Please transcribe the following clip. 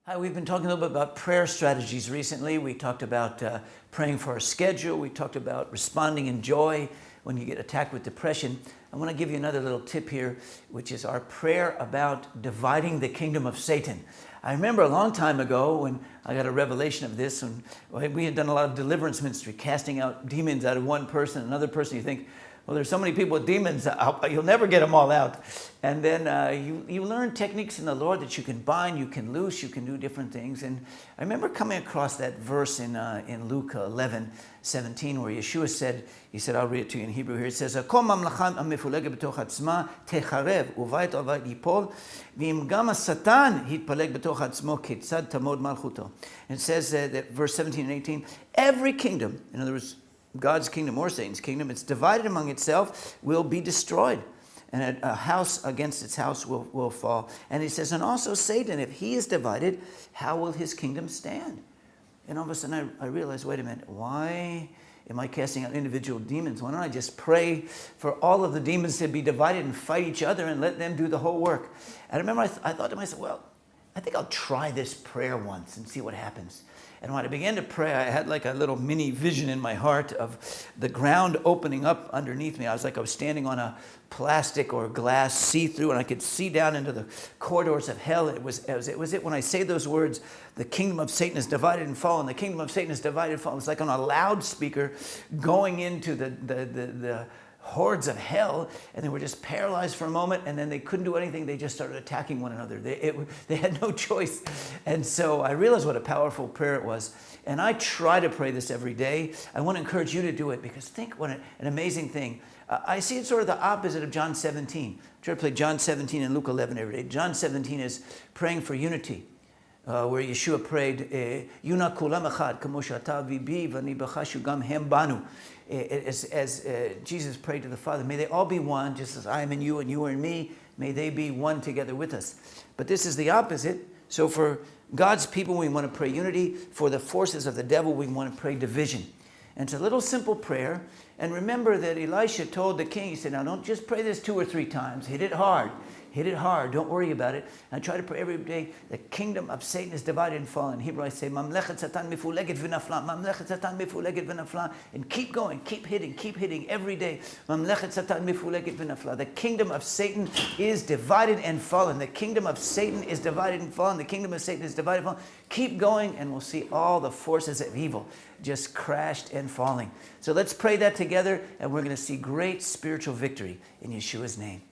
Hi, we've been talking a little bit about prayer strategies recently. We talked about praying for our schedule. We talked about responding in joy when you get attacked with depression. I want to give you another little tip here, which is our prayer about dividing the kingdom of Satan. I remember a long time ago when I got a revelation of this, and we had done a lot of deliverance ministry, casting out demons out of one person, another person. You think, well, there's so many people with demons, you'll never get them all out. And then you learn techniques in the Lord that you can bind, you can loose, you can do different things. And I remember coming across that verse in Luke 11:17, where Yeshua said, he said, I'll read it to you in Hebrew here. It says, "Kol mamlachat המפולגת בתוך עצמה תחרב ובית עובד ייפול, ואם גם השטן יתפלג בתוך עצמו כיצד תעמוד מלכותו." And it says that verse 17 and 18, every kingdom, in other words, God's kingdom or Satan's kingdom, it's divided among itself, will be destroyed. And a house against its house will fall. And he says, and also Satan, if he is divided, how will his kingdom stand? And all of a sudden I realized, wait a minute, why am I casting out individual demons? Why don't I just pray for all of the demons to be divided and fight each other and let them do the whole work? And I remember I thought to myself, well, I think I'll try this prayer once and see what happens. And when I began to pray, I had like a little mini vision in my heart of the ground opening up underneath me. I was standing on a plastic or glass see-through, and I could see down into the corridors of hell. It was when I say those words, the kingdom of Satan is divided and fallen. The kingdom of Satan is divided and fallen. It's like on a loudspeaker going into the hordes of hell, and they were just paralyzed for a moment, and then they couldn't do anything. They just started attacking one another. They had no choice. And so I realized what a powerful prayer it was. And I try to pray this every day. I want to encourage you to do it, because think what an amazing thing. I see it sort of the opposite of John 17. Try to play John 17 and Luke 11 every day. John 17 is praying for unity. Where Yeshua prayed, "Yuna kulam echad, kamo she'ata bi v'ani b'cha shugam hem banu." As Jesus prayed to the Father, may they all be one, just as I am in you and you are in me. May they be one together with us. But this is the opposite. So for God's people, we want to pray unity. For the forces of the devil, we want to pray division. And it's a little simple prayer. And remember that Elisha told the king, he said, now don't just pray this 2 or 3 times. Hit it hard. Hit it hard. Don't worry about it. And I try to pray every day. The kingdom of Satan is divided and fallen. In Hebrew, I say, "Mamlechet Satan mifuleget v'nafla." Mamlechet Satan mifuleget v'nafla. And keep going. Keep hitting every day. Mamlechet Satan mifuleget v'nafla. The kingdom of Satan is divided and fallen. The kingdom of Satan is divided and fallen. The kingdom of Satan is divided and fallen. Keep going, and we'll see all the forces of evil just crashed and falling. So let's pray that together, and we're going to see great spiritual victory in Yeshua's name.